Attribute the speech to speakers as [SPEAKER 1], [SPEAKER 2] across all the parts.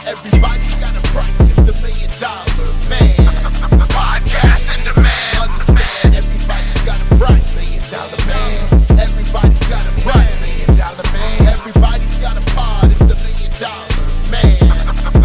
[SPEAKER 1] Everybody's got a price, it's the $1 million man. Podcast in demand. Understand, everybody's got a price, $1 million man. Everybody's got a price, $1 million man. Everybody's got a pod, it's the $1 million man.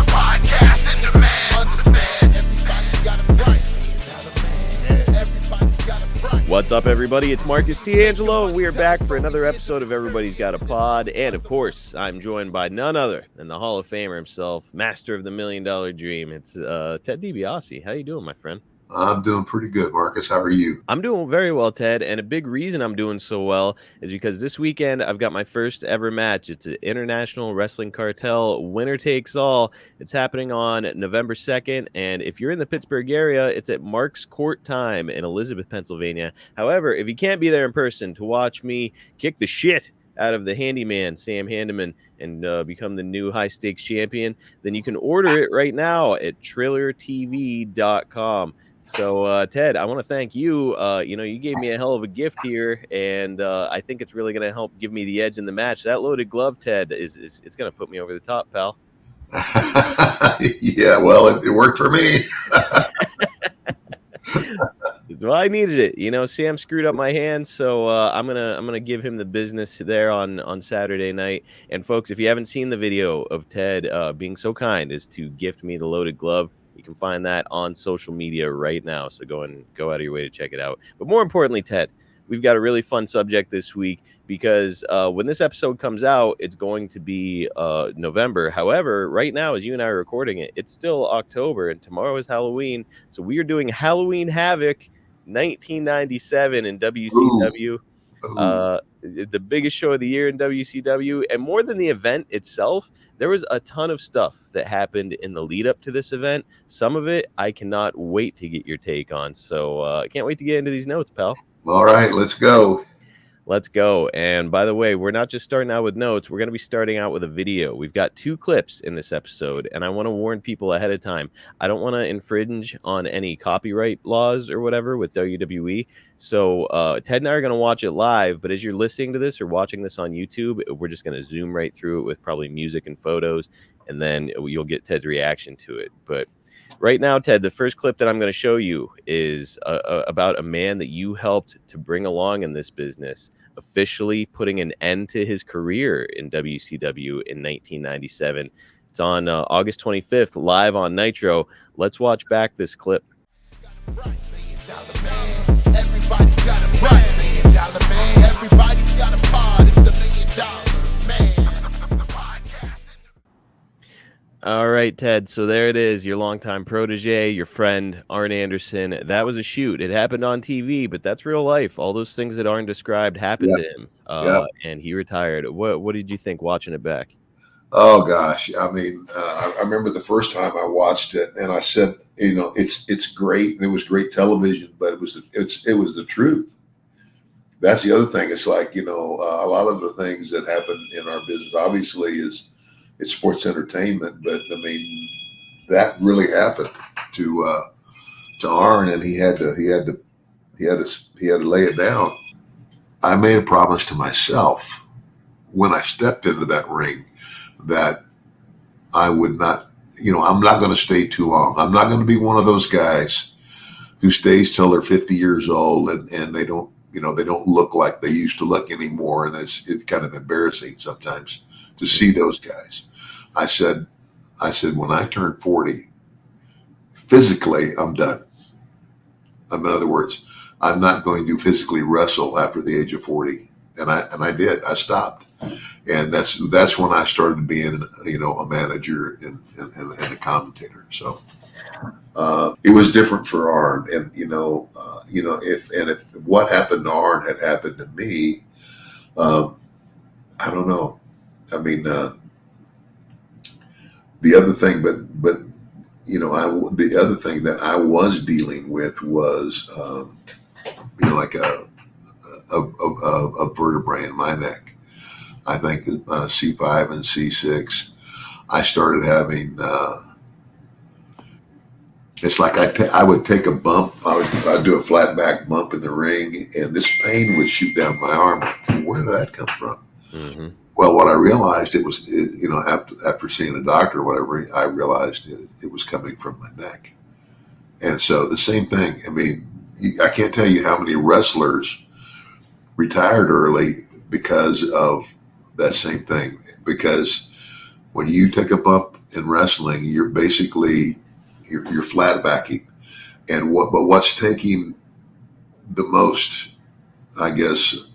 [SPEAKER 1] Podcast in demand. Understand, everybody's got a price, $1 million man. Everybody's got a price.
[SPEAKER 2] What's up, everybody? It's Marcus D'Angelo, and we are back for another episode of Everybody's Got a Pod. And, of course, I'm joined by none other than the Hall of Famer himself, master of the $1 Million Dream. It's Ted DiBiase. How you doing, my friend?
[SPEAKER 3] I'm doing pretty good, Marcus. How are you?
[SPEAKER 2] I'm doing very well, Ted, and a big reason I'm doing so well is because this weekend I've got my first ever match. It's an International Wrestling Cartel winner takes all. It's happening on November 2nd, and if you're in the Pittsburgh area, it's at Mark's Court Time in Elizabeth, Pennsylvania. However, if you can't be there in person to watch me kick the shit out of the handyman, Sam Handeman, and become the new high-stakes champion, then you can order it right now at TrillerTV.com. So, Ted, I want to thank you. You gave me a hell of a gift here, and I think it's really going to help give me the edge in the match. That loaded glove, Ted, it's going to put me over the top, pal.
[SPEAKER 3] Yeah, well, it worked for me.
[SPEAKER 2] Well, I needed it. Sam screwed up my hand, so I'm gonna give him the business there on Saturday night. And folks, if you haven't seen the video of Ted being so kind as to gift me the loaded glove, you can find that on social media right now. So go out of your way to check it out. But more importantly, Ted, we've got a really fun subject this week because when this episode comes out, it's going to be November. However, right now, as you and I are recording it, it's still October, and tomorrow is Halloween. So we are doing Halloween Havoc 1997 in WCW. The biggest show of the year in WCW. And more than the event itself, there was a ton of stuff that happened in the lead up to this event. Some of it I cannot wait to get your take on. So I can't wait to get into these notes, pal.
[SPEAKER 3] All right, let's go.
[SPEAKER 2] Let's go. And by the way, we're not just starting out with notes. We're going to be starting out with a video. We've got 2 clips in this episode, and I want to warn people ahead of time. I don't want to infringe on any copyright laws or whatever with WWE. So Ted and I are going to watch it live, but as you're listening to this or watching this on YouTube, we're just going to zoom right through it with probably music and photos, and then you'll get Ted's reaction to it. But right now, Ted, the first clip that I'm going to show you is about a man that you helped to bring along in this business, officially putting an end to his career in WCW in 1997. It's on August 25th, live on Nitro. Let's watch back this clip.
[SPEAKER 1] Everybody's got a price, $1 million man. Everybody's got a pod, it's the $1 million man.
[SPEAKER 2] All right, Ted. So there it is, your longtime protege, your friend, Arn Anderson. That was a shoot. It happened on TV, but that's real life. All those things that Arn described happened to him, and he retired. What did you think watching it back?
[SPEAKER 3] Oh gosh, I mean, I remember the first time I watched it, and I said, it's great, and it was great television, but it was the truth. That's the other thing. It's like a lot of the things that happen in our business, obviously, it's sports entertainment, but I mean that really happened to Arn, and he had to lay it down. I made a promise to myself when I stepped into that ring that I would not, I'm not going to stay too long. I'm not going to be one of those guys who stays till they're 50 years old and they don't, they don't look like they used to look anymore, and it's kind of embarrassing sometimes to see those guys. I said, when I turn 40, physically, I'm done. In other words, I'm not going to physically wrestle after the age of 40. And I did. I stopped. And that's when I started being, a manager and a commentator. So it was different for Arn. And, if what happened to Arn had happened to me, I don't know. I mean, the other thing, but the other thing that I was dealing with was, like a vertebrae in my neck. I think C5 and C6. I started having it's like I would take a bump. I'd do a flat back bump in the ring, and this pain would shoot down my arm. Where did that come from?
[SPEAKER 2] Mm-hmm.
[SPEAKER 3] Well, what I realized after seeing a doctor or whatever, I realized it was coming from my neck. And so the same thing. I mean, I can't tell you how many wrestlers retired early because of that same thing. Because when you take a bump in wrestling, you're basically you're flat backing, and what's taking the most, I guess,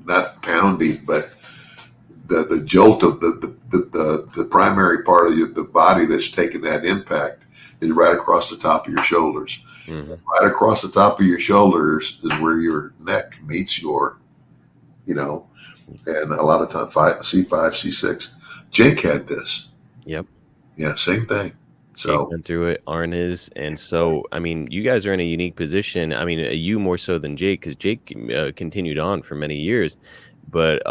[SPEAKER 3] not pounding, but the jolt of the primary part of the body that's taking that impact is right across the top of your shoulders.
[SPEAKER 2] Mm-hmm.
[SPEAKER 3] Right across the top of your shoulders is where your neck meets your, and a lot of time C5, C6. Jake had this.
[SPEAKER 2] Yep.
[SPEAKER 3] Yeah, same thing. So
[SPEAKER 2] Jake went through it, Arn is, and so I mean, you guys are in a unique position. I mean, you more so than Jake, because Jake continued on for many years. But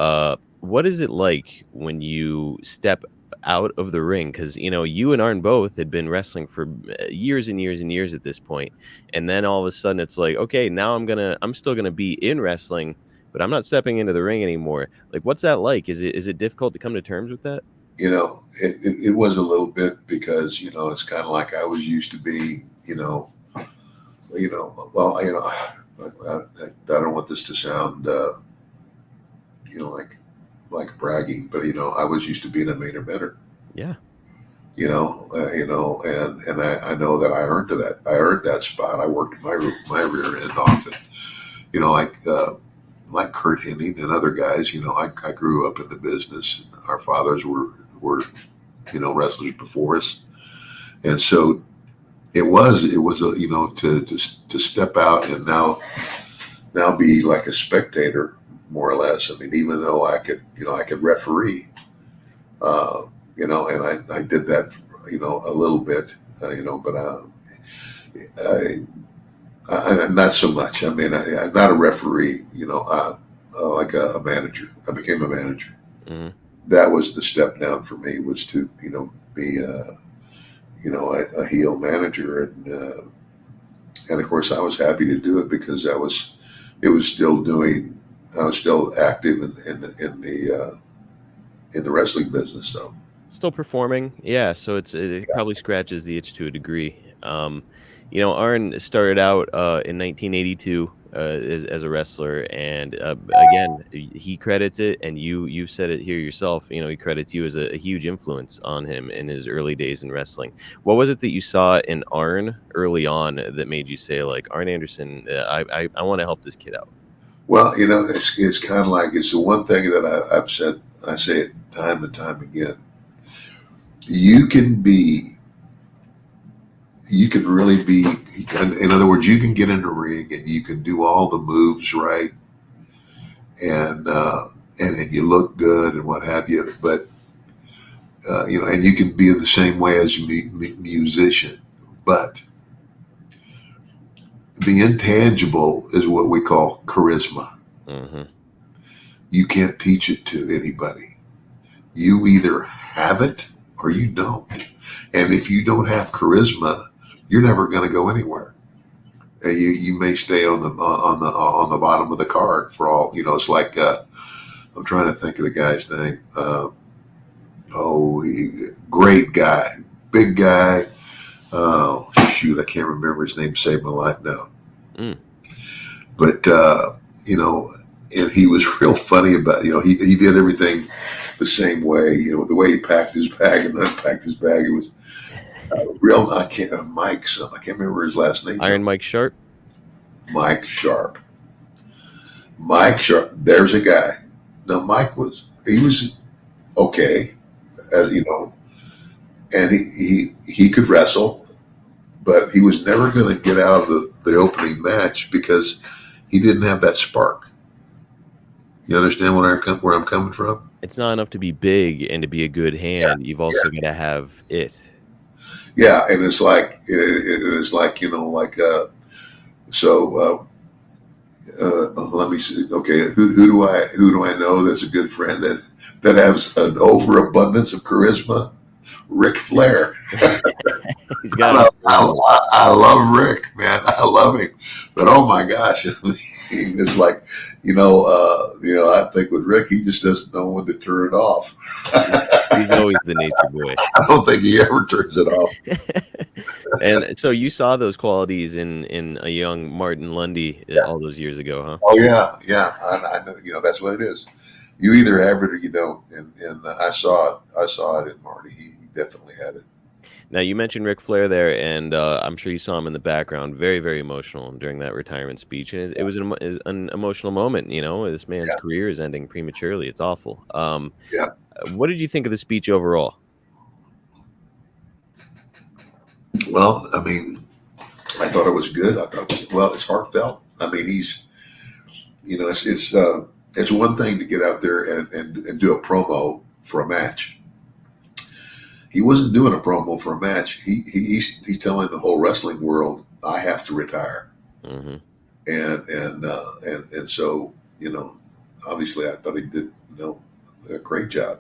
[SPEAKER 2] what is it like when you step out of the ring? Because you and Arn both had been wrestling for years and years and years at this point, and then all of a sudden it's like, okay, now I'm still gonna be in wrestling, but I'm not stepping into the ring anymore. Like, what's that like? Is it difficult to come to terms with that?
[SPEAKER 3] it was a little bit because, it's kind of like I was used to be, well, I don't want this to sound, like bragging, but, I was used to being a main eventer,
[SPEAKER 2] Yeah.
[SPEAKER 3] and I know that I earned that. I earned that spot. I worked my rear end off it, like Kurt Hennig and other guys. I grew up in the business. Our fathers were wrestlers before us, and so it was to step out and now be like a spectator, more or less. I mean, even though I could referee, and I did that a little bit, but I not so much. I mean, I'm not a referee, like a manager. I became a manager.
[SPEAKER 2] Mm-hmm.
[SPEAKER 3] That was the step down for me, was to, be, a heel manager. And of course I was happy to do it because I was still active in the wrestling business. So
[SPEAKER 2] Still performing, yeah. So it probably scratches the itch to a degree. Arn started out in 1982 as a wrestler, and again, he credits it, and you said it here yourself. He credits you as a huge influence on him in his early days in wrestling. What was it that you saw in Arn early on that made you say, like, Arn Anderson, I want to help this kid out?
[SPEAKER 3] Well, it's kind of like, it's the one thing that I've said. I say it time and time again. You can really be, in other words, you can get in the ring and you can do all the moves right, and you look good and what have you, but and you can be the same way as a musician, but the intangible is what we call charisma.
[SPEAKER 2] Mm-hmm.
[SPEAKER 3] You can't teach it to anybody. You either have it or you don't. And if you don't have charisma, you're never going to go anywhere. And you may stay on the bottom of the card for all. It's like, I'm trying to think of the guy's name. Great guy, big guy. Oh shoot, I can't remember his name. Saved my life now.
[SPEAKER 2] Mm.
[SPEAKER 3] But and he was real funny about, he did everything the same way. The way he packed his bag and unpacked his bag. It was real. I can't remember his last name.
[SPEAKER 2] Iron Mike Sharp.
[SPEAKER 3] Mike Sharp. There's a guy. Now Mike was okay, as you know, and he could wrestle, but he was never going to get out of the opening match because he didn't have that spark. You understand where I'm coming from?
[SPEAKER 2] It's not enough to be big and to be a good hand. Yeah. You've also got to have it.
[SPEAKER 3] Yeah, and it's like let me see. Okay, who do I know that's a good friend that has an overabundance of charisma? Ric Flair.
[SPEAKER 2] He's got
[SPEAKER 3] I love Rick, man. I love him, but oh my gosh, it's like I think with Rick, he just doesn't know when to turn it off.
[SPEAKER 2] He's always the nature boy.
[SPEAKER 3] I don't think he ever turns it off.
[SPEAKER 2] And so you saw those qualities in a young Martin Lundy all those years ago, huh?
[SPEAKER 3] Oh yeah. I know. That's what it is. You either have it or you don't. And I saw it in Marty. He definitely had it.
[SPEAKER 2] Now, you mentioned Ric Flair there, and I'm sure you saw him in the background, very, very emotional during that retirement speech. And it was an emotional moment. This man's career is ending prematurely. It's awful. What did you think of the speech overall?
[SPEAKER 3] Well, I mean, I thought it was good. I thought, it's heartfelt. I mean, he's, it's one thing to get out there and do a promo for a match. He wasn't doing a promo for a match. He's telling the whole wrestling world, I have to retire.
[SPEAKER 2] Mm-hmm.
[SPEAKER 3] And so, obviously I thought he did, a great job.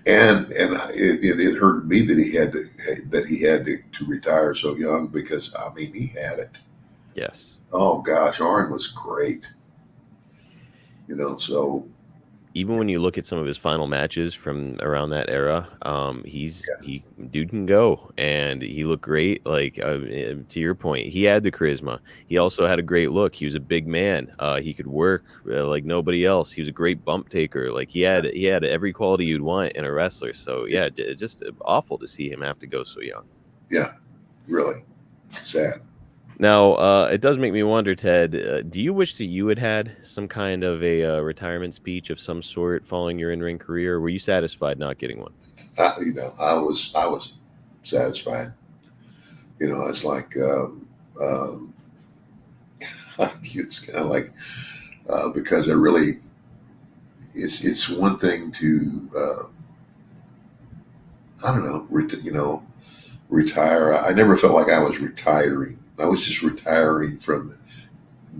[SPEAKER 3] And it hurt me that he had to retire so young, because I mean, he had it.
[SPEAKER 2] Yes.
[SPEAKER 3] Oh gosh, Arn was great. So
[SPEAKER 2] even when you look at some of his final matches from around that era, dude can go, and he looked great. Like to your point, he had the charisma. He also had a great look. He was a big man. He could work like nobody else. He was a great bump taker. Like he had every quality you'd want in a wrestler. So yeah, just awful to see him have to go so young.
[SPEAKER 3] Yeah, really sad.
[SPEAKER 2] Now, it does make me wonder, Ted, do you wish that you had some kind of a retirement speech of some sort following your in-ring career? Or were you satisfied not getting one?
[SPEAKER 3] I was satisfied. It's like, it's kind of like, because it's one thing to, I don't know, retire. I never felt like I was retiring. I was just retiring from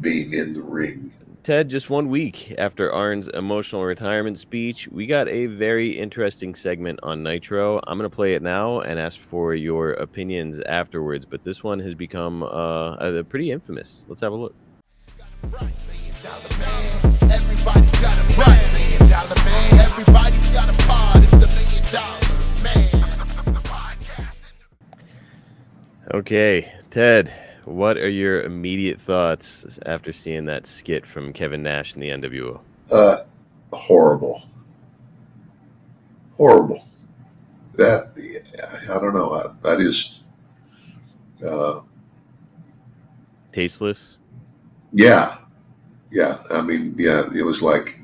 [SPEAKER 3] being in the ring.
[SPEAKER 2] Ted, just 1 week after Arn's emotional retirement speech, we got a very interesting segment on Nitro. I'm going to play it now and ask for your opinions afterwards, but this one has become pretty infamous. Let's have a look.
[SPEAKER 1] Everybody's got a price. $1 million man. Everybody's got a pod. It's the $1 million man.
[SPEAKER 2] Okay, Ted, what are your immediate thoughts after seeing that skit from Kevin Nash in the NWO?
[SPEAKER 3] Horrible. That, I don't know. I just
[SPEAKER 2] tasteless.
[SPEAKER 3] Yeah. I mean, it was like,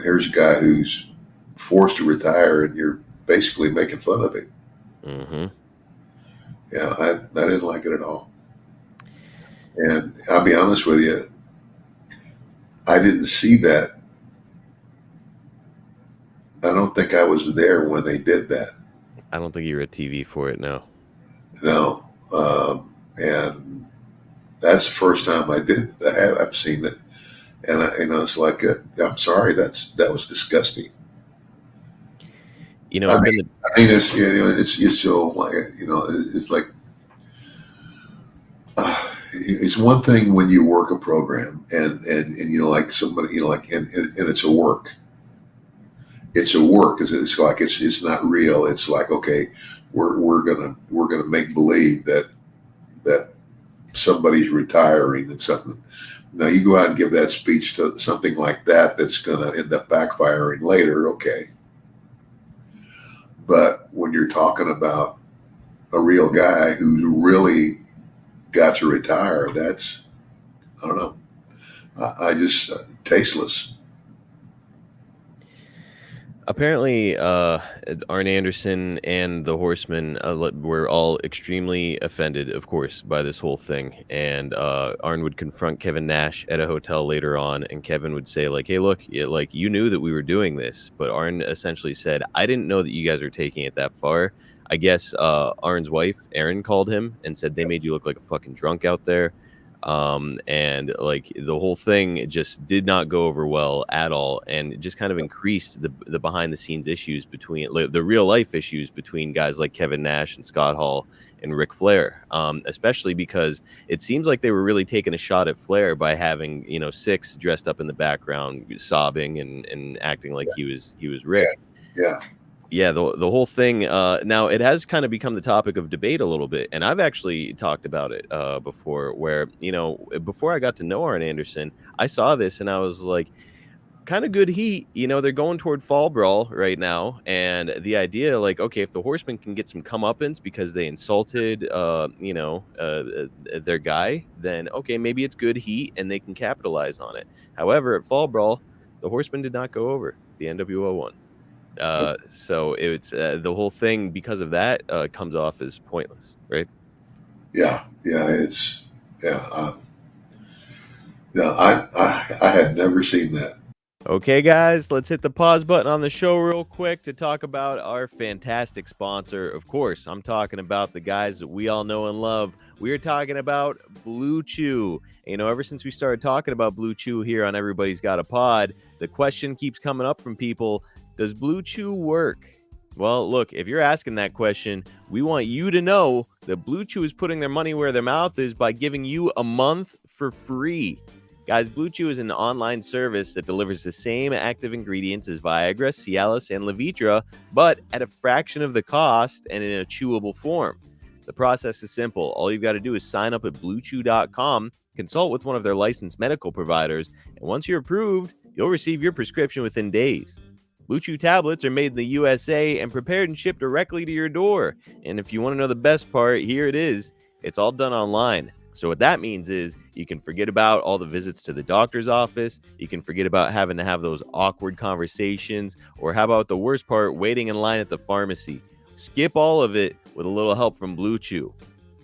[SPEAKER 3] here's a guy who's forced to retire, and you're basically making fun of him.
[SPEAKER 2] Mm-hmm.
[SPEAKER 3] Yeah, I didn't like it at all. And I'll be honest with you, I didn't see that. I don't think I was there when they did that.
[SPEAKER 2] I don't think you were at TV for it, no.
[SPEAKER 3] No. And that's the first time I've seen it. And it's like, I'm sorry, that was disgusting. It's so, it's like, it's one thing when you work a program and like somebody, like, and it's a work. It's a work, because it's like, it's not real. It's like, okay, we're gonna make believe that somebody's retiring and something. Now you go out and give that speech to something like that's gonna end up backfiring later. Okay. But when you're talking about a real guy who's really got to retire, that's, I don't know. I just, tasteless.
[SPEAKER 2] Apparently, Arn Anderson and the Horsemen were all extremely offended, of course, by this whole thing. And Arn would confront Kevin Nash at a hotel later on, and Kevin would say, like, hey, look, like, you knew that we were doing this. But Arn essentially said, I didn't know that you guys are taking it that far. I guess Arn's wife, Erin, called him and said they made you look like a fucking drunk out there. And like the whole thing just did not go over well at all, and it just kind of increased the behind the scenes issues between the real life issues between guys like Kevin Nash and Scott Hall and Ric Flair, especially because it seems like they were really taking a shot at Flair by having, you know, Six dressed up in the background, sobbing and acting like he was Rick. Yeah, the whole thing. Now it has kind of become the topic of debate a little bit, and I've actually talked about it before. Where, you know, before I got to know Arn Anderson, I saw this and I was like, kind of good heat. You know, they're going toward Fall Brawl right now, and the idea, like, okay, if the Horsemen can get some comeuppance because they insulted, their guy, then okay, maybe it's good heat and they can capitalize on it. However, at Fall Brawl, the Horsemen did not go over. The NWO won. So it's the whole thing because of that comes off as pointless, right?
[SPEAKER 3] I had never seen that.
[SPEAKER 2] Okay, guys, let's hit the pause button on the show real quick to talk about our fantastic sponsor. Of course, I'm talking about the guys that we all know and love. We're talking about Blue Chew. You know, ever since we started talking about Blue Chew here on Everybody's Got a Pod, the question keeps coming up from people: does Blue Chew work? Well, look, if you're asking that question, we want you to know that Blue Chew is putting their money where their mouth is by giving you a month for free. Guys, Blue Chew is an online service that delivers the same active ingredients as Viagra, Cialis, and Levitra, but at a fraction of the cost and in a chewable form. The process is simple. All you've got to do is sign up at BlueChew.com, consult with one of their licensed medical providers, and once you're approved, you'll receive your prescription within days. Blue Chew tablets are made in the USA and prepared and shipped directly to your door. And if you want to know the best part, here it is. It's all done online. So what that means is you can forget about all the visits to the doctor's office. You can forget about having to have those awkward conversations, or how about the worst part, waiting in line at the pharmacy. Skip all of it with a little help from Blue Chew.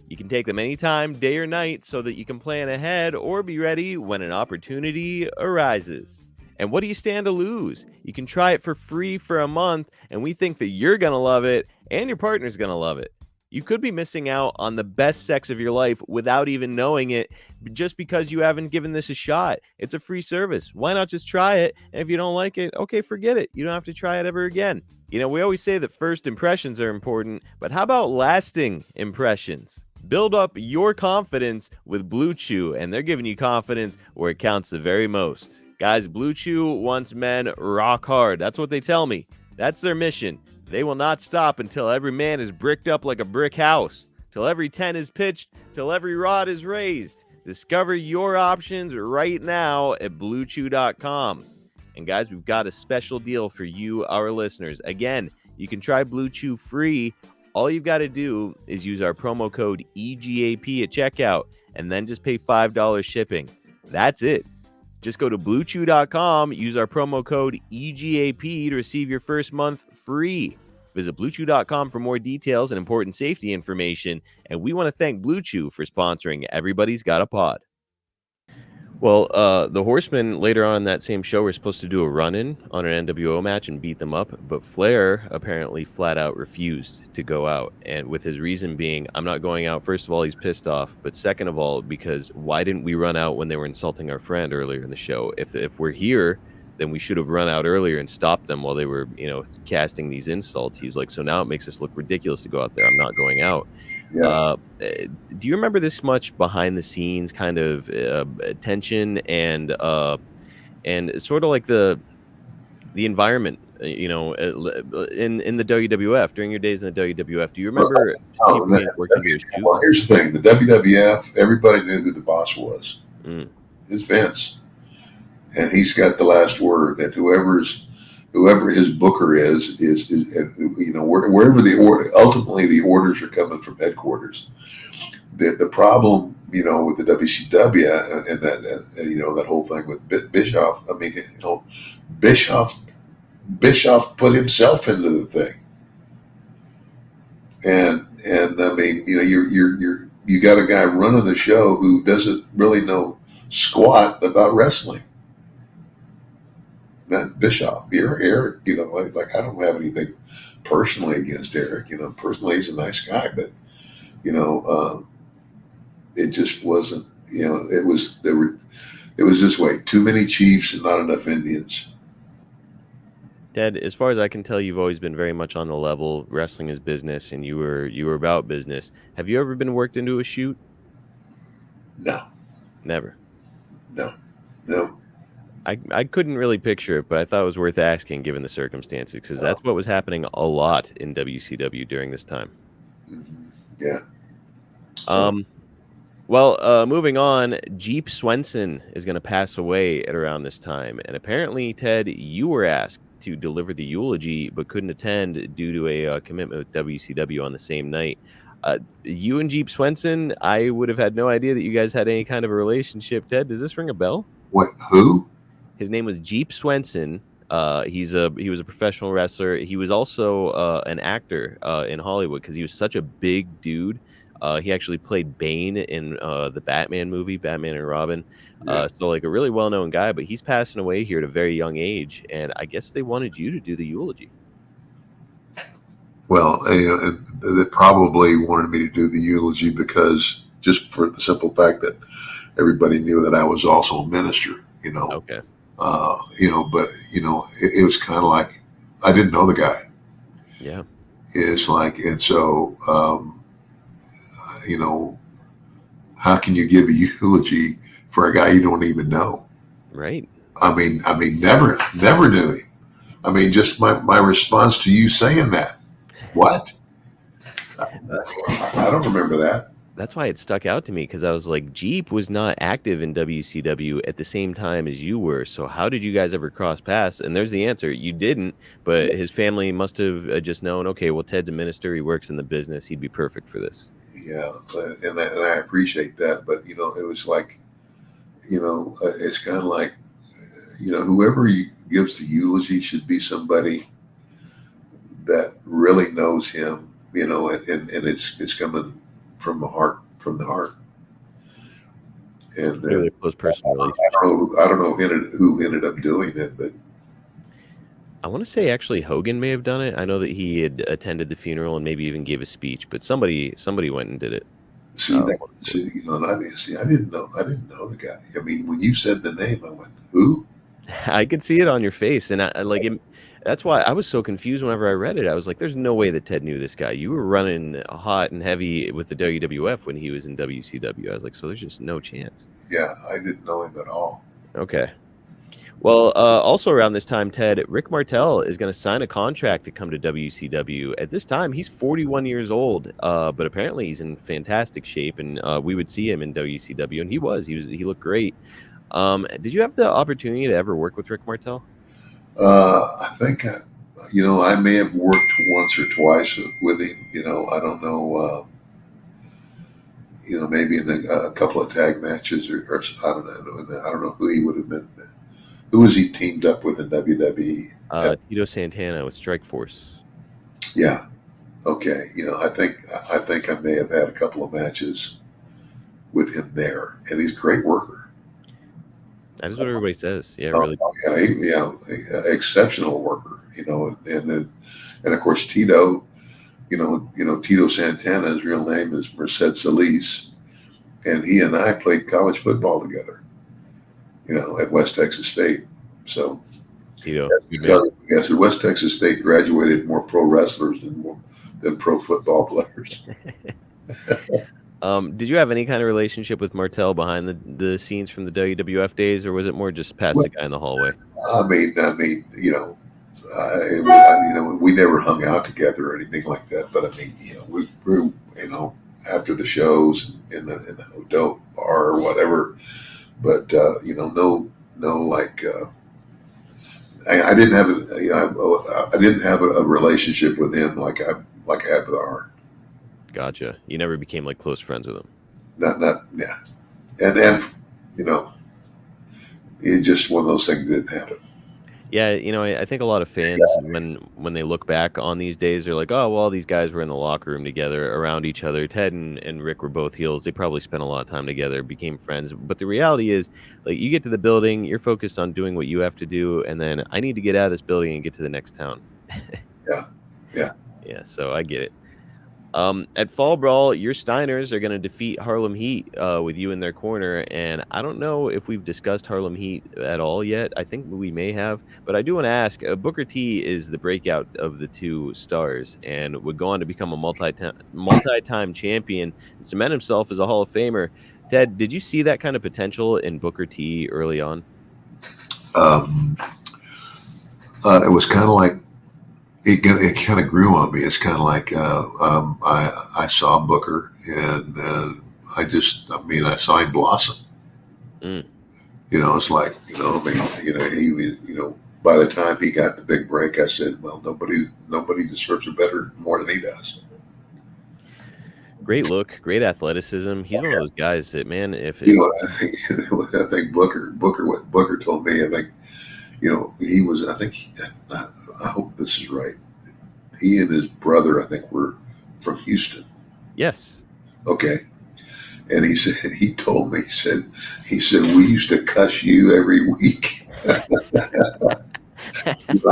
[SPEAKER 2] You can take them anytime, day or night, so that you can plan ahead or be ready when an opportunity arises. And what do you stand to lose? You can try it for free for a month, and we think that you're going to love it and your partner's going to love it. You could be missing out on the best sex of your life without even knowing it, just because you haven't given this a shot. It's a free service. Why not just try it? And if you don't like it, okay, forget it. You don't have to try it ever again. You know, we always say that first impressions are important, but how about lasting impressions? Build up your confidence with Blue Chew, and they're giving you confidence where it counts the very most. Guys, Blue Chew wants men rock hard. That's what they tell me. That's their mission. They will not stop until every man is bricked up like a brick house, till every tent is pitched, till every rod is raised. Discover your options right now at BlueChew.com. And guys, we've got a special deal for you, our listeners. Again, you can try Blue Chew free. All you've got to do is use our promo code EGAP at checkout, and then just pay $5 shipping. That's it. Just go to BlueChew.com, use our promo code EGAP to receive your first month free. Visit BlueChew.com for more details and important safety information. And we want to thank Blue Chew for sponsoring Everybody's Got a Pod. Well, the Horsemen later on in that same show were supposed to do a run-in on an NWO match and beat them up, but Flair apparently flat out refused to go out, and with his reason being, I'm not going out. First of all, he's pissed off, but second of all, because why didn't we run out when they were insulting our friend earlier in the show? If we're here, then we should have run out earlier and stopped them while they were, you know, casting these insults. He's like, so now it makes us look ridiculous to go out there. I'm not going out. Yeah. Do you remember this much behind the scenes kind of tension and sort of like the environment, you know, in the WWF during your days in the WWF? Do you remember people being worked into a shoot?
[SPEAKER 3] Well, here's the thing: the WWF, everybody knew who the boss was. It's Vince, and he's got the last word. That whoever his booker is you know, wherever ultimately the orders are coming from headquarters. The problem, you know, with the WCW and that, you know, that whole thing with Bischoff. I mean, you know, Bischoff put himself into the thing, and I mean, you know, you got a guy running the show who doesn't really know squat about wrestling. That Bischoff, Eric, you know, like I don't have anything personally against Eric. You know, personally he's a nice guy, but you know, it just wasn't. You know, it was this way: too many chiefs and not enough Indians.
[SPEAKER 2] Ted, as far as I can tell, you've always been very much on the level. Wrestling is business, and you were about business. Have you ever been worked into a shoot?
[SPEAKER 3] No,
[SPEAKER 2] Never.
[SPEAKER 3] no, no.
[SPEAKER 2] I couldn't really picture it, but I thought it was worth asking given the circumstances, because that's what was happening a lot in WCW during this time.
[SPEAKER 3] Yeah. So,
[SPEAKER 2] Well, moving on, Jeep Swenson is going to pass away at around this time, and apparently, Ted, you were asked to deliver the eulogy but couldn't attend due to a commitment with WCW on the same night. You and Jeep Swenson, I would have had no idea that you guys had any kind of a relationship. Ted, does this ring a bell?
[SPEAKER 3] what? Who?
[SPEAKER 2] His name was Jeep Swenson. He was a professional wrestler. He was also an actor in Hollywood because he was such a big dude. He actually played Bane in the Batman movie, Batman and Robin. So like a really well-known guy, but he's passing away here at a very young age, and I guess they wanted you to do the eulogy.
[SPEAKER 3] Well, they probably wanted me to do the eulogy because just for the simple fact that everybody knew that I was also a minister.
[SPEAKER 2] Okay.
[SPEAKER 3] But it was kind of like I didn't know the guy.
[SPEAKER 2] Yeah.
[SPEAKER 3] It's like, and so how can you give a eulogy for a guy you don't even know?
[SPEAKER 2] Right.
[SPEAKER 3] I mean, never knew him. I mean, just my response to you saying that. What? I don't remember that.
[SPEAKER 2] That's why it stuck out to me, because I was like, Jeep was not active in WCW at the same time as you were. So how did you guys ever cross paths? And there's the answer. You didn't, but his family must have just known, okay, well, Ted's a minister. He works in the business. He'd be perfect for this.
[SPEAKER 3] Yeah. And I appreciate that. But, it was like, it's kind of like, whoever gives the eulogy should be somebody that really knows him, and it's coming from the heart. And
[SPEAKER 2] Really close personal relationship.
[SPEAKER 3] I don't know who ended up doing it, but
[SPEAKER 2] I want to say actually Hogan may have done it. I know that he had attended the funeral and maybe even gave a speech, but somebody went and did it.
[SPEAKER 3] I didn't know the guy. I mean, when you said the name, I went, who?
[SPEAKER 2] I could see it on your face, and I like it. That's why I was so confused whenever I read it. I was like, "There's no way that Ted knew this guy. You were running hot and heavy with the WWF when he was in WCW." I was like, "So there's just no chance."
[SPEAKER 3] Yeah, I didn't know him at all.
[SPEAKER 2] Okay. Well, also around this time, Ted, Rick Martell is going to sign a contract to come to WCW. At this time, he's 41 years old, but apparently he's in fantastic shape, and we would see him in WCW, and he looked great. Did you have the opportunity to ever work with Rick Martell?
[SPEAKER 3] I think, I may have worked once or twice with him. I don't know. Maybe in a couple of tag matches, or I don't know. I don't know who he would have been. Who was he teamed up with in WWE?
[SPEAKER 2] Tito Santana with Strikeforce.
[SPEAKER 3] Yeah. Okay. I think I may have had a couple of matches with him there, and he's a great worker.
[SPEAKER 2] That is what everybody says. Yeah, really.
[SPEAKER 3] Exceptional worker. And of course Tito. Tito Santana's real name is Merced Solis, and he and I played college football together. At West Texas State. So,
[SPEAKER 2] Tito,
[SPEAKER 3] yes, at West Texas State graduated more pro wrestlers than pro football players.
[SPEAKER 2] Did you have any kind of relationship with Martell behind the scenes from the WWF days, or was it more just past the guy in the hallway?
[SPEAKER 3] I mean, we never hung out together or anything like that. But I mean, we grew, after the shows in the hotel bar or whatever. But no, like I didn't have I didn't have a relationship with him like I had with Arn.
[SPEAKER 2] Gotcha. You never became like close friends with him.
[SPEAKER 3] Not yeah, and it's just one of those things that didn't happen.
[SPEAKER 2] Yeah, I think a lot of fans when they look back on these days, they're like, oh, well, these guys were in the locker room together around each other. Ted and Rick were both heels. They probably spent a lot of time together, became friends. But the reality is, like, you get to the building, you're focused on doing what you have to do, and then I need to get out of this building and get to the next town.
[SPEAKER 3] Yeah.
[SPEAKER 2] Yeah, so I get it. At Fall Brawl, your Steiners are going to defeat Harlem Heat with you in their corner. And I don't know if we've discussed Harlem Heat at all yet. I think we may have. But I do want to ask, Booker T is the breakout of the two stars and would go on to become a multi-time champion and cement himself as a Hall of Famer. Ted, did you see that kind of potential in Booker T early on?
[SPEAKER 3] Um, it was kind of like, it kind of grew on me. It's kind of like I saw Booker, and I saw him blossom.
[SPEAKER 2] Mm.
[SPEAKER 3] It's like, he was, by the time he got the big break, I said, well, nobody deserves it more than he does.
[SPEAKER 2] Great look, great athleticism. He's one of those guys that, man, I
[SPEAKER 3] think Booker told me, I think, he was, I hope this is right. He and his brother, I think, were from Houston.
[SPEAKER 2] Yes.
[SPEAKER 3] Okay. And he told me, he said, we used to cuss you every week. I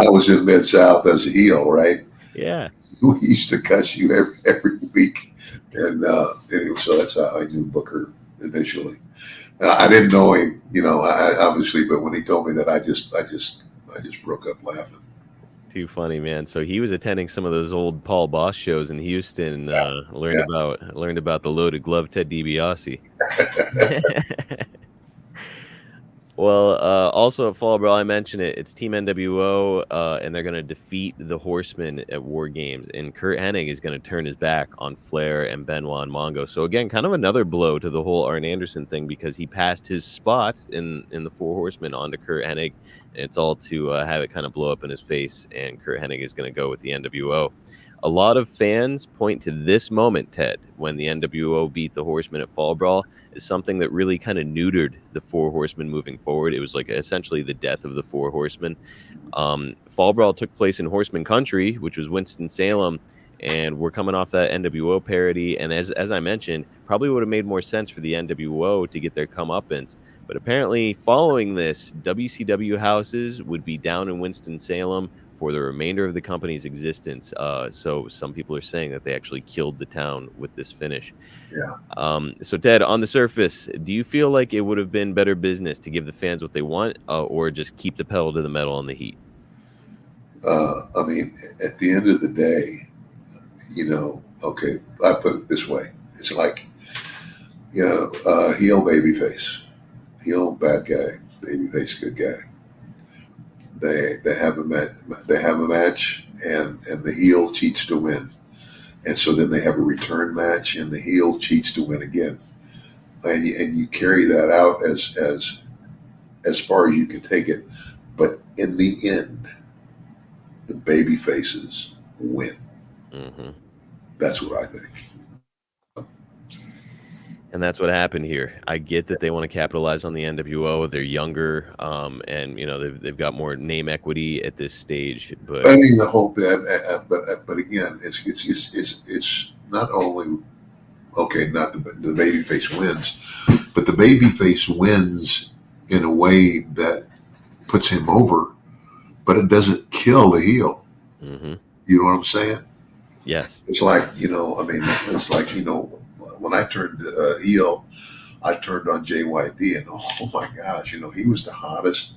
[SPEAKER 3] was in Mid-South as a heel, right?
[SPEAKER 2] Yeah.
[SPEAKER 3] We used to cuss you every week. And anyway, so that's how I knew Booker initially. I didn't know him, obviously, but when he told me that, I just broke up laughing.
[SPEAKER 2] Too funny, man. So he was attending some of those old Paul Boss shows in Houston. Learned about the loaded glove Ted DiBiase. Well, also at Fall Brawl, I mentioned it. It's Team NWO, and they're going to defeat the Horsemen at War Games. And Kurt Hennig is going to turn his back on Flair and Benoit and Mongo. So again, kind of another blow to the whole Arn Anderson thing, because he passed his spot in the Four Horsemen onto Kurt Hennig. And it's all to have it kind of blow up in his face. And Kurt Hennig is going to go with the NWO. A lot of fans point to this moment, Ted, when the NWO beat the Horsemen at Fall Brawl, is something that really kind of neutered the Four Horsemen moving forward. It was like essentially the death of the Four Horsemen. Fall Brawl took place in Horseman Country, which was Winston-Salem, and we're coming off that NWO parody. And as I mentioned, probably would have made more sense for the NWO to get their comeuppance. But apparently, following this, WCW houses would be down in Winston-Salem for the remainder of the company's existence. So some people are saying that they actually killed the town with this finish.
[SPEAKER 3] Yeah.
[SPEAKER 2] So Ted, on the surface, do you feel like it would have been better business to give the fans what they want, or just keep the pedal to the metal on the heat?
[SPEAKER 3] I mean, at the end of the day, okay, I put it this way. It's like, heel babyface, heel bad guy, babyface good guy. They have a match, and the heel cheats to win, and so then they have a return match, and the heel cheats to win again, and you carry that out as far as you can take it, but in the end, the baby faces win.
[SPEAKER 2] Mm-hmm.
[SPEAKER 3] That's what I think.
[SPEAKER 2] And that's what happened here. I get that they want to capitalize on the NWO. They're younger, and they've got more name equity at this stage. But
[SPEAKER 3] I mean, the whole thing. But again, it's not only not the babyface wins, but the babyface wins in a way that puts him over, but it doesn't kill the heel.
[SPEAKER 2] Mm-hmm.
[SPEAKER 3] You know what I'm saying?
[SPEAKER 2] Yes.
[SPEAKER 3] It's like it's like when I turned heel, I turned on JYD, and oh my gosh, he was the hottest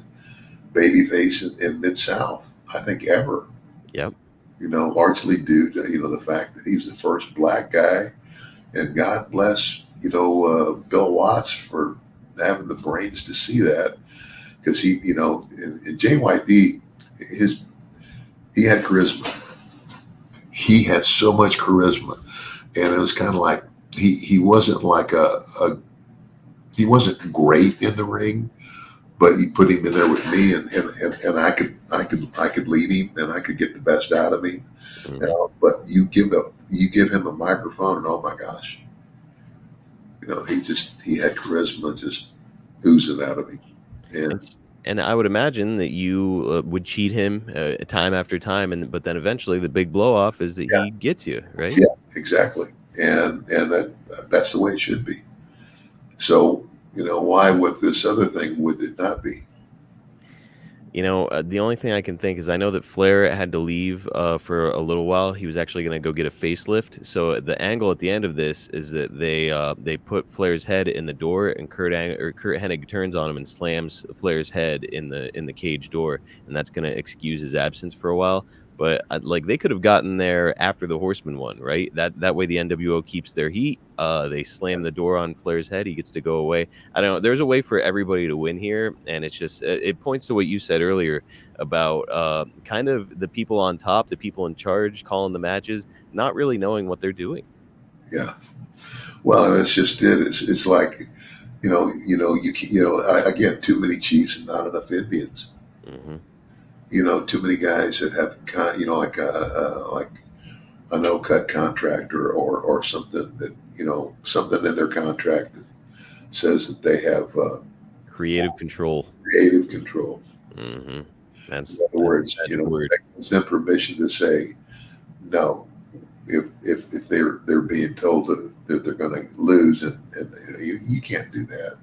[SPEAKER 3] babyface in Mid-South, I think, ever.
[SPEAKER 2] Yep.
[SPEAKER 3] Largely due to the fact that he was the first black guy, and God bless Bill Watts for having the brains to see that, because he in JYD he had charisma. He had so much charisma, and it was kind of like he wasn't like he wasn't great in the ring, but you put him in there with me, and I could lead him, and I could get the best out of him.
[SPEAKER 2] Mm-hmm.
[SPEAKER 3] But you give him a microphone, and oh my gosh, he had charisma just oozing out of him,
[SPEAKER 2] and I would imagine that you would cheat him time after time, but then eventually the big blow off is that he gets you, right?
[SPEAKER 3] Yeah, exactly, and that's the way it should be. So why with this other thing would it not be?
[SPEAKER 2] The only thing I can think is I know that Flair had to leave for a little while. He was actually going to go get a facelift. So the angle at the end of this is that they put Flair's head in the door, and Kurt Hennig turns on him and slams Flair's head in the cage door, and that's going to excuse his absence for a while. But like they could have gotten there after the Horseman one, right? That way the NWO keeps their heat. They slam the door on Flair's head. He gets to go away. I don't know. There's a way for everybody to win here, and it's just it points to what you said earlier about kind of the people on top, the people in charge, calling the matches, not really knowing what they're doing.
[SPEAKER 3] Yeah. Well, that's just it. It's like, again, too many chiefs and not enough Indians.
[SPEAKER 2] Mm-hmm.
[SPEAKER 3] Too many guys that have like a no cut contract or something that something in their contract that says that they have
[SPEAKER 2] Creative control.
[SPEAKER 3] creative control.
[SPEAKER 2] Mm-hmm. That's
[SPEAKER 3] In other words,
[SPEAKER 2] that's
[SPEAKER 3] that
[SPEAKER 2] word.
[SPEAKER 3] gives them permission to say no if they're being told that they're going to lose, and you can't do that.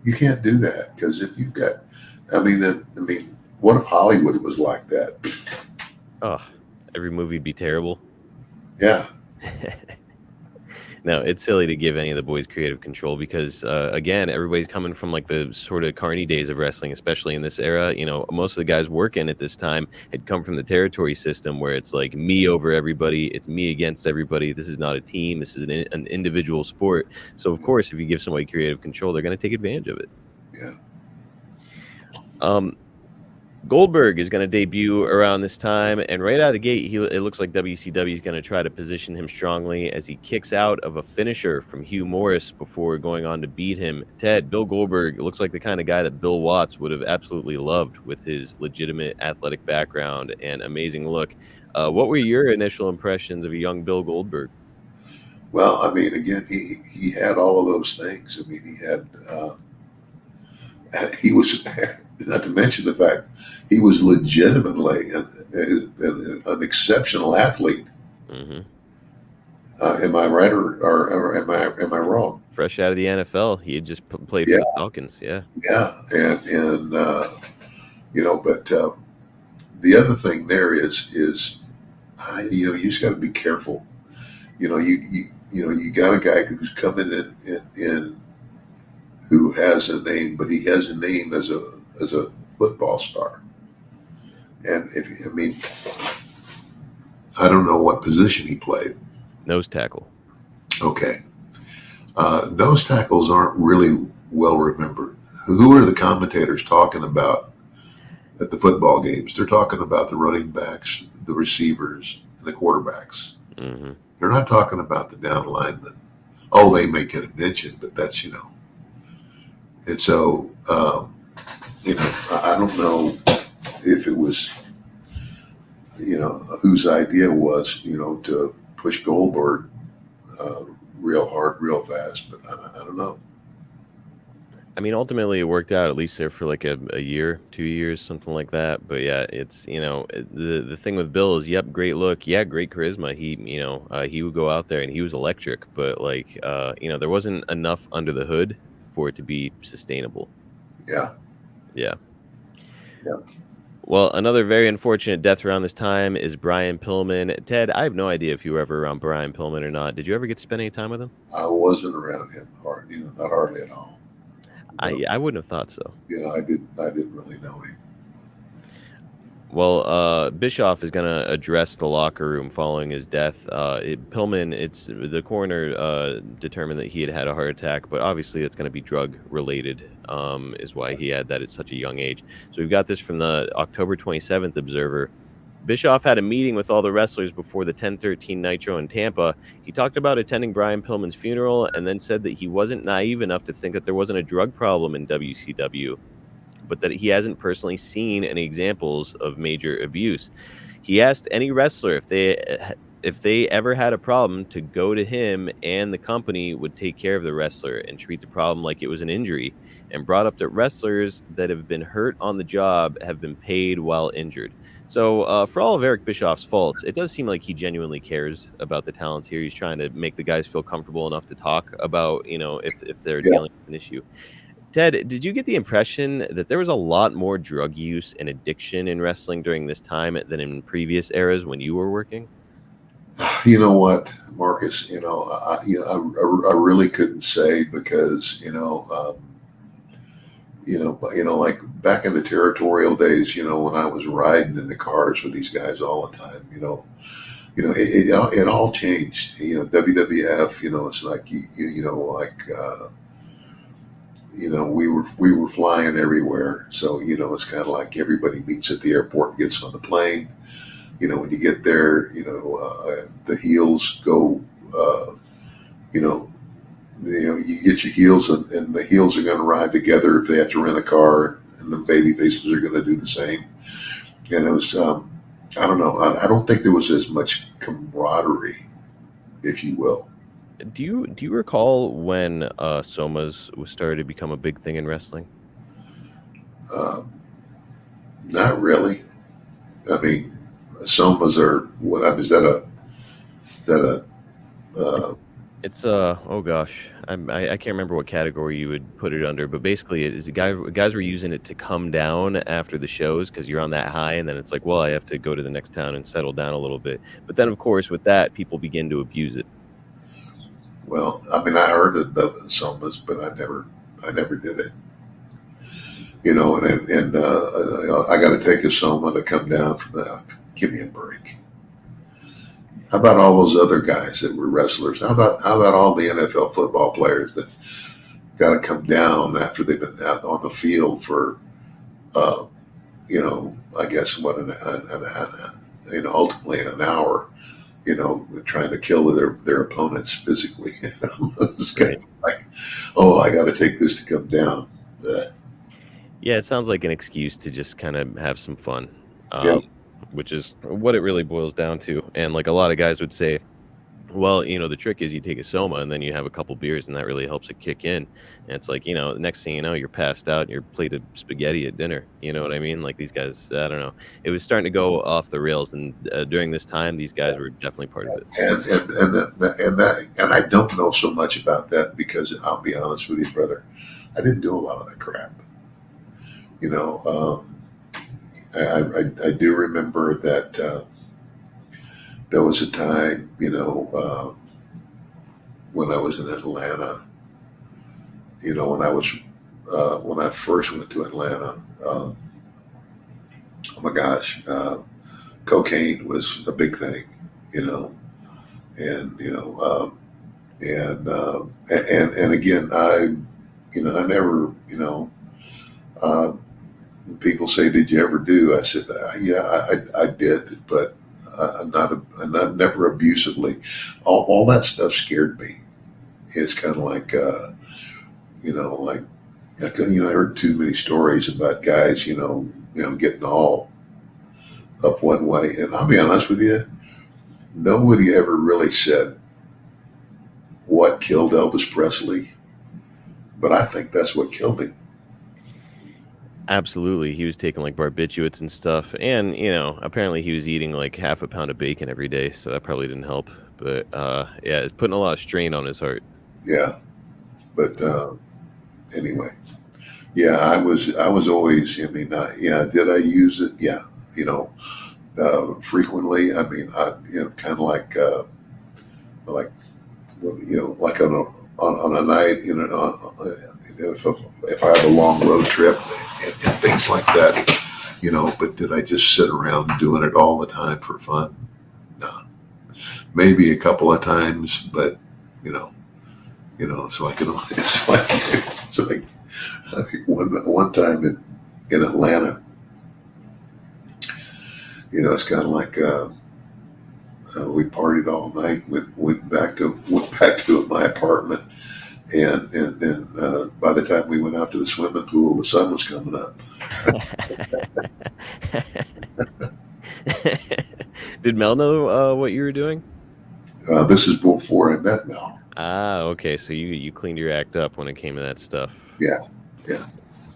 [SPEAKER 3] You can't do that because if you've got, what if Hollywood was like that?
[SPEAKER 2] Oh, every movie'd be terrible.
[SPEAKER 3] Yeah.
[SPEAKER 2] No, it's silly to give any of the boys creative control because, again, everybody's coming from like the sort of carny days of wrestling, especially in this era. Most of the guys working at this time had come from the territory system where it's like me over everybody. It's me against everybody. This is not a team. This is an individual sport. So, of course, if you give somebody creative control, they're going to take advantage of it.
[SPEAKER 3] Yeah.
[SPEAKER 2] Goldberg is going to debut around this time, and right out of the gate, it looks like WCW is going to try to position him strongly as he kicks out of a finisher from Hugh Morris before going on to beat him. Ted, Bill Goldberg looks like the kind of guy that Bill Watts would have absolutely loved with his legitimate athletic background and amazing look. What were your initial impressions of a young Bill Goldberg?
[SPEAKER 3] Well, again, he had all of those things. He was, not to mention the fact he was legitimately an exceptional athlete.
[SPEAKER 2] Mm-hmm.
[SPEAKER 3] Am I right or am I wrong?
[SPEAKER 2] Fresh out of the NFL, he had just played for the Falcons. Yeah.
[SPEAKER 3] Yeah, and but the other thing there is you just got to be careful. You got a guy who's coming in who has a name, but he has a name as a football star. And I don't know what position he played.
[SPEAKER 2] Nose tackle.
[SPEAKER 3] Okay. Nose tackles aren't really well remembered. Who are the commentators talking about at the football games? They're talking about the running backs, the receivers, and the quarterbacks.
[SPEAKER 2] Mm-hmm.
[SPEAKER 3] They're not talking about the down linemen. Oh, they may get a mention, but that's, And so, I don't know if it was, whose idea was, to push Goldberg real hard, real fast, but I don't know.
[SPEAKER 2] Ultimately it worked out at least there for like a year, 2 years, something like that. But yeah, it's, the thing with Bill is, yep, great look. Yeah, great charisma. He would go out there and he was electric, but like, there wasn't enough under the hood for it to be sustainable.
[SPEAKER 3] Yeah.
[SPEAKER 2] Yeah.
[SPEAKER 3] Yeah.
[SPEAKER 2] Well, another very unfortunate death around this time is Brian Pillman. Ted, I have no idea if you were ever around Brian Pillman or not. Did you ever get to spend any time with him?
[SPEAKER 3] I wasn't around him not hardly at all.
[SPEAKER 2] I wouldn't have thought so.
[SPEAKER 3] I didn't really know him.
[SPEAKER 2] Well, Bischoff is going to address the locker room following his death. Pillman, the coroner determined that he had had a heart attack, but obviously it's going to be drug related, is why he had that at such a young age. So we've got this from the October 27th Observer. Bischoff had a meeting with all the wrestlers before the 10/13 Nitro in Tampa. He talked about attending Brian Pillman's funeral and then said that he wasn't naive enough to think that there wasn't a drug problem in WCW, but that he hasn't personally seen any examples of major abuse. He asked any wrestler if they ever had a problem to go to him, and the company would take care of the wrestler and treat the problem like it was an injury, and brought up that wrestlers that have been hurt on the job have been paid while injured. So for all of Eric Bischoff's faults, it does seem like he genuinely cares about the talents here. He's trying to make the guys feel comfortable enough to talk about, if they're dealing with an issue. Ted, did you get the impression that there was a lot more drug use and addiction in wrestling during this time than in previous eras when you were working?
[SPEAKER 3] You know what, Marcus? I really couldn't say because like back in the territorial days, when I was riding in the cars with these guys all the time, it all changed. WWF, it's like we were flying everywhere, so it's kind of like everybody meets at the airport and gets on the plane. When you get there, the heels go. You know, you get your heels, and the heels are going to ride together if they have to rent a car, and the baby faces are going to do the same. And it was, I don't know, I don't think there was as much camaraderie, if you will.
[SPEAKER 2] Do you recall when somas was started to become a big thing in wrestling?
[SPEAKER 3] Not really. I mean, somas are what? I mean, is that a
[SPEAKER 2] It's oh gosh, I can't remember what category you would put it under, but basically it is guys were using it to come down after the shows because you're on that high, and then it's like, well, I have to go to the next town and settle down a little bit. But then of course with that, people begin to abuse it.
[SPEAKER 3] well? I mean, I heard of the somas, but I never did it. I got to take a soma to come down from the. Give me a break. How about all those other guys that were wrestlers? How about all the NFL football players that got to come down after they've been out on the field for, uh, I guess ultimately an hour, trying to kill their opponents physically. It's kind
[SPEAKER 2] Right.
[SPEAKER 3] of like, oh, I got to take this to come down.
[SPEAKER 2] Yeah, it sounds like an excuse to just kind of have some fun,
[SPEAKER 3] Yeah,
[SPEAKER 2] which is what it really boils down to. And like a lot of guys would say, well, the trick is you take a soma and then you have a couple beers, and that really helps it kick in. And it's like, the next thing you know, you're passed out and you're plated spaghetti at dinner. You know what I mean? Like these guys, I don't know. It was starting to go off the rails, and during this time, these guys were definitely part of it.
[SPEAKER 3] and I don't know so much about that because I'll be honest with you, brother, I didn't do a lot of that crap. You know, I do remember that there was a time, when I was in Atlanta. When I first went to Atlanta. Oh my gosh, cocaine was a big thing. You know, and and again, I never, uh, people say, "Did you ever do?" I said, "Yeah, I did, but not never abusively." All that stuff scared me. It's kind of like, like I heard too many stories about guys, getting all up one way. And I'll be honest with you, nobody ever really said what killed Elvis Presley, but I think that's what killed him.
[SPEAKER 2] Absolutely. He was taking like barbiturates and stuff. And, apparently he was eating like half a pound of bacon every day. So that probably didn't help. But yeah, it's putting a lot of strain on his heart.
[SPEAKER 3] Yeah, but anyway, yeah, I was always. I mean, yeah, did I use it? Yeah, frequently. I mean, kind of like like on a night, if I have a long road trip and things like that, But did I just sit around doing it all the time for fun? No, maybe a couple of times, but it's like it's like I think one time in Atlanta, it's kind of like. We partied all night. Went back to my apartment, and then by the time we went out to the swimming pool, the sun was coming up.
[SPEAKER 2] Did Mel know what you were doing?
[SPEAKER 3] This is before I met Mel.
[SPEAKER 2] Ah, okay. So you cleaned your act up when it came to that stuff.
[SPEAKER 3] Yeah.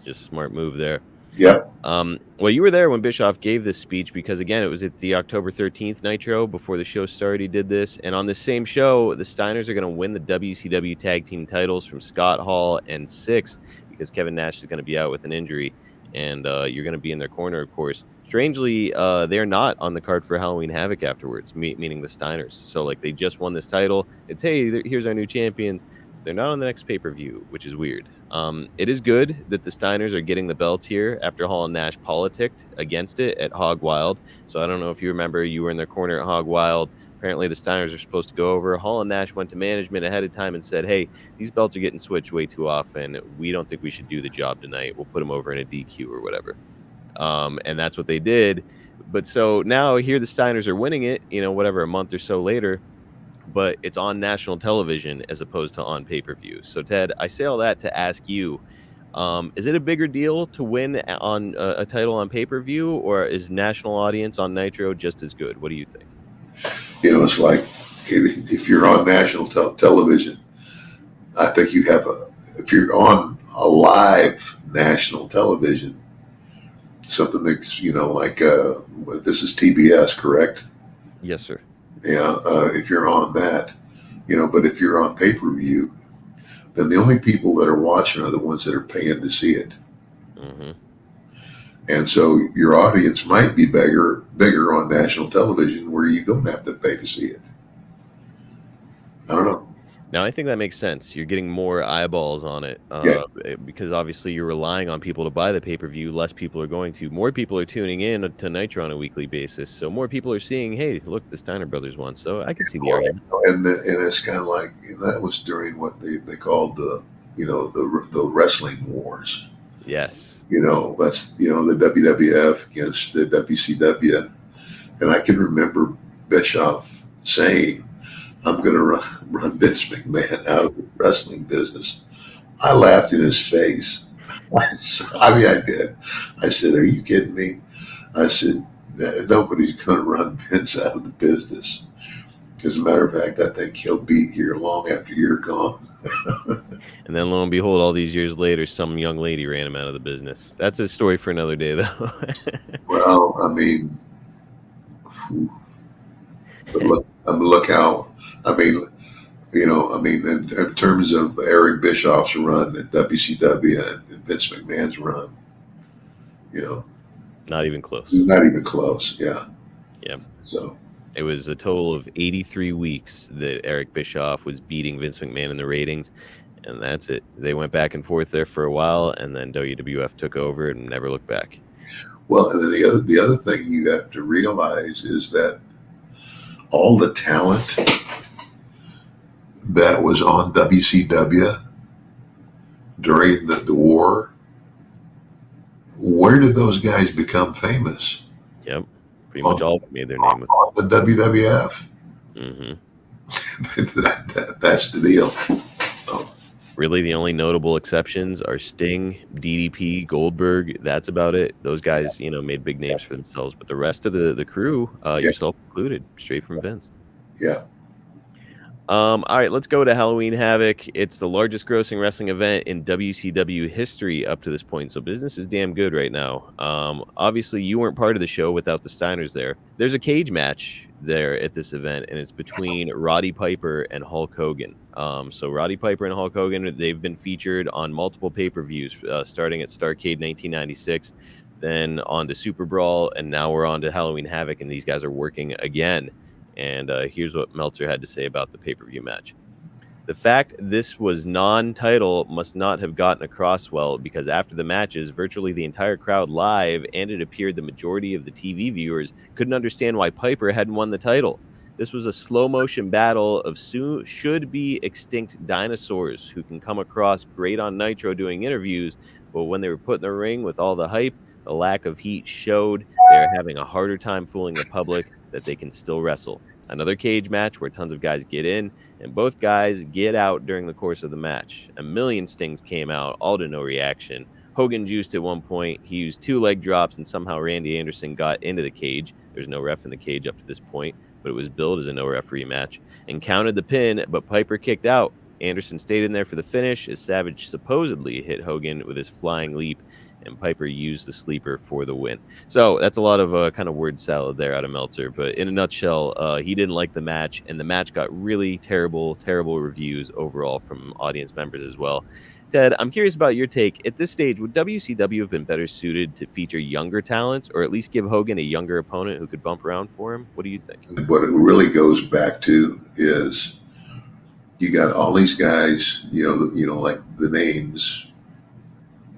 [SPEAKER 2] Just smart move there.
[SPEAKER 3] Yep.
[SPEAKER 2] Well, you were there when Bischoff gave this speech because, again, it was at the October 13th Nitro before the show started. He did this. And on this same show, the Steiners are going to win the WCW Tag Team titles from Scott Hall and Syxx because Kevin Nash is going to be out with an injury, and you're going to be in their corner, of course. Strangely, they're not on the card for Halloween Havoc afterwards, meaning the Steiners. So, like, they just won this title. It's, hey, here's our new champions. They're not on the next pay-per-view, which is weird. It is good that the Steiners are getting the belts here after Hall and Nash politicked against it at Hog Wild. So I don't know if you remember, you were in their corner at Hog Wild. Apparently the Steiners are supposed to go over. Hall and Nash went to management ahead of time and said, hey, these belts are getting switched way too often. We don't think we should do the job tonight. We'll put them over in a DQ or whatever. And that's what they did. But so now here the Steiners are winning it, whatever, a month or so later. But it's on national television as opposed to on pay-per-view. So, Ted, I say all that to ask you, is it a bigger deal to win on a title on pay-per-view, or is national audience on Nitro just as good? What do you think?
[SPEAKER 3] It's like if you're on national television, I think if you're on a live national television, something that's, like this is TBS, correct?
[SPEAKER 2] Yes, sir.
[SPEAKER 3] Yeah, if you're on that, but if you're on pay-per-view, then the only people that are watching are the ones that are paying to see it.
[SPEAKER 2] Mm-hmm.
[SPEAKER 3] And so your audience might be bigger on national television where you don't have to pay to see it. I don't know.
[SPEAKER 2] Now, I think that makes sense. You're getting more eyeballs on it because obviously you're relying on people to buy the pay-per-view. Less people are going to. More people are tuning in to Nitro on a weekly basis. So more people are seeing, hey, look, the Steiner Brothers won. So I can see the argument.
[SPEAKER 3] And it's kind of like, that was during what they called the wrestling wars.
[SPEAKER 2] Yes.
[SPEAKER 3] That's, the WWF against the WCW. And I can remember Bischoff saying, I'm going to run Vince McMahon out of the wrestling business. I laughed in his face. I did. I said, are you kidding me? I said, nobody's going to run Vince out of the business. As a matter of fact, I think he'll be here long after you're gone.
[SPEAKER 2] And then lo and behold, all these years later, some young lady ran him out of the business. That's a story for another day, though.
[SPEAKER 3] Well, look how, in terms of Eric Bischoff's run at WCW and Vince McMahon's run,
[SPEAKER 2] not even close.
[SPEAKER 3] Not even close. Yeah.
[SPEAKER 2] Yeah.
[SPEAKER 3] So
[SPEAKER 2] it was a total of 83 weeks that Eric Bischoff was beating Vince McMahon in the ratings. And that's it. They went back and forth there for a while, and then WWF took over and never looked back.
[SPEAKER 3] Well, and then the other thing you have to realize is that all the talent that was on WCW during the war, where did those guys become famous?
[SPEAKER 2] Yep. Pretty much all made their name with
[SPEAKER 3] the WWF.
[SPEAKER 2] Mm-hmm.
[SPEAKER 3] That's the deal.
[SPEAKER 2] Really, the only notable exceptions are Sting, DDP, Goldberg. That's about it. Those guys, made big names for themselves. But the rest of the crew, yourself included, straight from Vince.
[SPEAKER 3] Yeah.
[SPEAKER 2] All right, let's go to Halloween Havoc. It's the largest grossing wrestling event in WCW history up to this point, so business is damn good right now. Obviously, you weren't part of the show without the Steiners there. There's a cage match there at this event, and it's between Roddy Piper and Hulk Hogan. So Roddy Piper and Hulk Hogan, they've been featured on multiple pay-per-views, starting at Starrcade 1996, then on to Super Brawl, and now we're on to Halloween Havoc, and these guys are working again. And here's what Meltzer had to say about the pay-per-view match. The fact this was non-title must not have gotten across well, because after the matches, virtually the entire crowd live, and it appeared the majority of the TV viewers couldn't understand why Piper hadn't won the title. This was a slow-motion battle of should-be extinct dinosaurs who can come across great on Nitro doing interviews, but when they were put in the ring with all the hype, the lack of heat showed they're having a harder time fooling the public that they can still wrestle. Another cage match where tons of guys get in and both guys get out during the course of the match. A million stings came out, all to no reaction. Hogan juiced at one point. He used 2 leg drops, and somehow Randy Anderson got into the cage. There's no ref in the cage up to this point, but it was billed as a no referee match, and counted the pin, but Piper kicked out. Anderson stayed in there for the finish as Savage supposedly hit Hogan with his flying leap, and Piper used the sleeper for the win. So that's a lot of kind of word salad there out of Meltzer. But in a nutshell, he didn't like the match, and the match got really terrible reviews overall from audience members as well. Ted, I'm curious about your take. At this stage, would WCW have been better suited to feature younger talents, or at least give Hogan a younger opponent who could bump around for him? What do you think?
[SPEAKER 3] What it really goes back to is you got all these guys, like the names,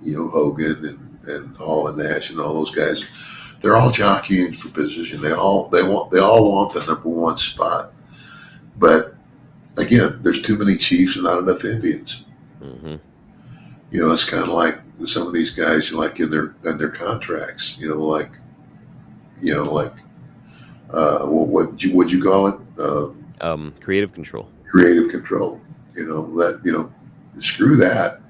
[SPEAKER 3] Hogan and Hall and Nash and all those guys. They're all jockeying for position. They all want the number one spot. But again, there's too many chiefs and not enough Indians.
[SPEAKER 2] Mm-hmm.
[SPEAKER 3] It's kind of like some of these guys, like in their contracts. What would you call it?
[SPEAKER 2] Creative control.
[SPEAKER 3] Creative control. Screw that.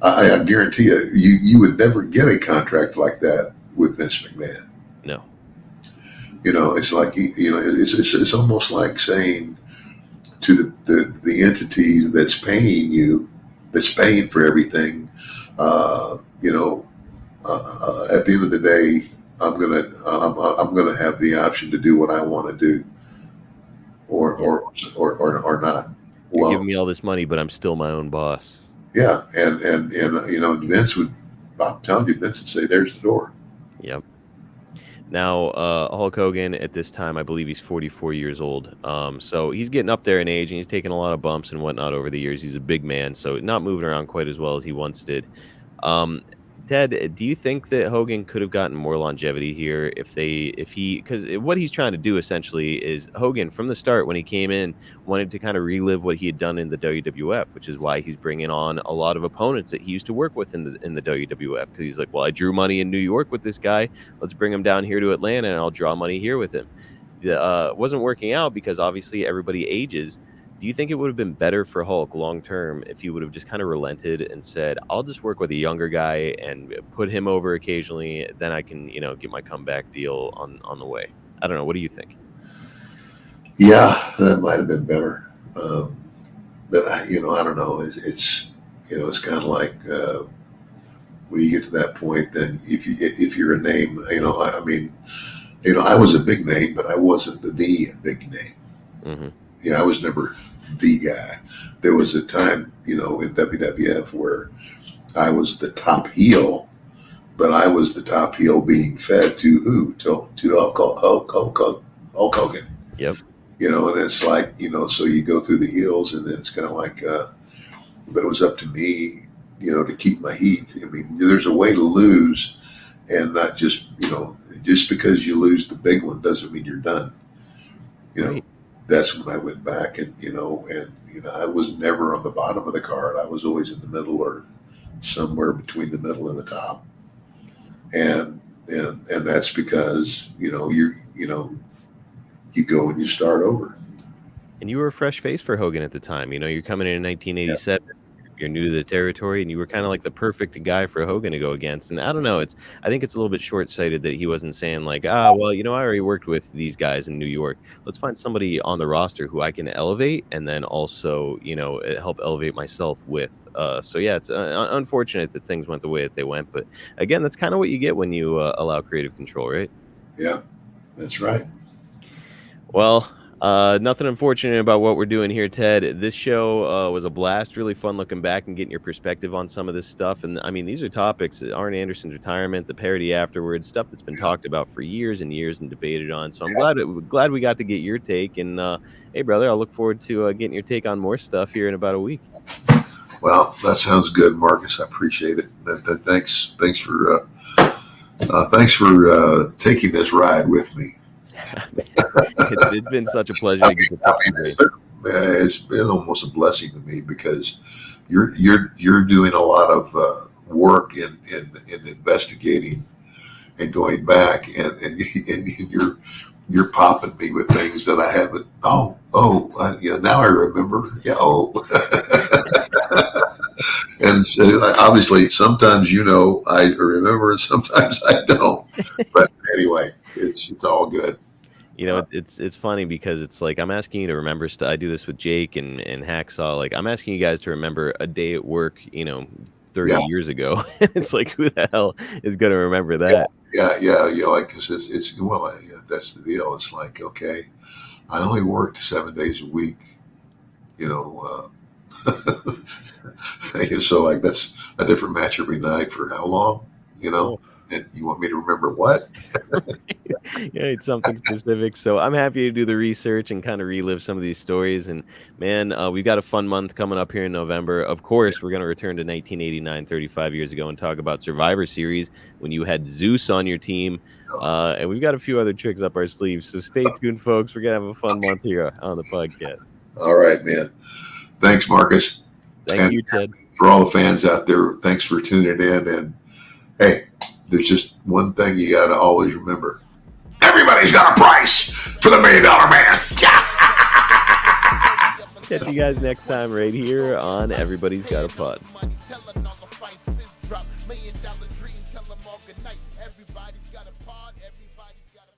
[SPEAKER 3] I guarantee you would never get a contract like that with Vince McMahon.
[SPEAKER 2] No.
[SPEAKER 3] It's like it's almost like saying to the entity that's paying you, that's paying for everything. At the end of the day, I'm gonna have the option to do what I want to do, or not.
[SPEAKER 2] You're giving me all this money, but I'm still my own boss.
[SPEAKER 3] Yeah, and Vince would. I'm telling you, Vince would say, "There's the door."
[SPEAKER 2] Yep. Now, Hulk Hogan at this time, I believe he's 44 years old. So he's getting up there in age, and he's taken a lot of bumps and whatnot over the years. He's a big man, so not moving around quite as well as he once did. Ted, do you think that Hogan could have gotten more longevity here because what he's trying to do essentially is Hogan from the start when he came in wanted to kind of relive what he had done in the WWF, which is why he's bringing on a lot of opponents that he used to work with in the WWF, because he's like, well, I drew money in New York with this guy, let's bring him down here to Atlanta and I'll draw money here with him. It wasn't working out because obviously everybody ages. Do you think it would have been better for Hulk long term if he would have just kind of relented and said, I'll just work with a younger guy and put him over occasionally, then I can, get my comeback deal on the way? I don't know. What do you think?
[SPEAKER 3] Yeah, that might have been better. But I don't know. It's kind of like when you get to that point, then if you're a name, I was a big name, but I wasn't the big name.
[SPEAKER 2] Mm-hmm.
[SPEAKER 3] I was never the guy. There was a time, in WWF where I was the top heel, but I was the top heel being fed to who? To Hulk Hogan.
[SPEAKER 2] Yep.
[SPEAKER 3] And it's like, so you go through the heels, and then it's kind of like, but it was up to me, to keep my heat. I mean, there's a way to lose, and not just, just because you lose the big one doesn't mean you're done.
[SPEAKER 2] Right.
[SPEAKER 3] That's when I went back, and I was never on the bottom of the card. I was always in the middle or somewhere between the middle and the top, and that's because you go and you start over.
[SPEAKER 2] And you were a fresh face for Hogan at the time. You're coming in 1987. Yeah. You're new to the territory, and you were kind of like the perfect guy for Hogan to go against. And I don't know, I think it's a little bit short-sighted that he wasn't saying like, well, I already worked with these guys in New York. Let's find somebody on the roster who I can elevate, and then also, help elevate myself with. So yeah, it's unfortunate that things went the way that they went. But again, that's kind of what you get when you allow creative control, right?
[SPEAKER 3] Yeah, that's right.
[SPEAKER 2] Well, nothing unfortunate about what we're doing here, Ted. This show was a blast. Really fun looking back and getting your perspective on some of this stuff. And I mean, these are topics: Arn Anderson's retirement, the parody afterwards, stuff that's been talked about for years and years and debated on. So I'm glad we got to get your take. And hey, brother, I'll look forward to getting your take on more stuff here in about a week.
[SPEAKER 3] Well, that sounds good, Marcus. I appreciate it. Thanks for taking this ride with me.
[SPEAKER 2] It's been such a pleasure to get to talk to you.
[SPEAKER 3] It's been almost a blessing to me because you're doing a lot of work in investigating and going back, and you're popping me with things that I haven't. Now I remember. And obviously, sometimes I remember, and sometimes I don't. But anyway, it's all good.
[SPEAKER 2] It's funny because it's like I'm asking you to remember stuff. I do this with Jake and Hacksaw. Like I'm asking you guys to remember a day at work, 30 years ago. It's like, who the hell is going to remember that?
[SPEAKER 3] Yeah. Because that's the deal. It's like, okay, I only worked 7 days a week. So like that's a different match every night for how long? You know?
[SPEAKER 2] Oh.
[SPEAKER 3] And you want me to remember what?
[SPEAKER 2] Yeah, it's something specific. So I'm happy to do the research and kind of relive some of these stories. And man, we've got a fun month coming up here in November. Of course, we're going to return to 1989, 35 years ago, and talk about Survivor Series when you had Zeus on your team. And we've got a few other tricks up our sleeves. So stay tuned, folks. We're going to have a fun month here on the podcast.
[SPEAKER 3] All right, man. Thanks, Marcus.
[SPEAKER 2] Thank you, Ted.
[SPEAKER 3] For all the fans out there, thanks for tuning in. And hey, there's just one thing you got to always remember. Everybody's got a price for the $1 Million Man.
[SPEAKER 2] Catch you guys next time right here on Everybody's Got a Pod.
[SPEAKER 1] $1 million dream, tell them all good night. Everybody's got a pod, everybody's got a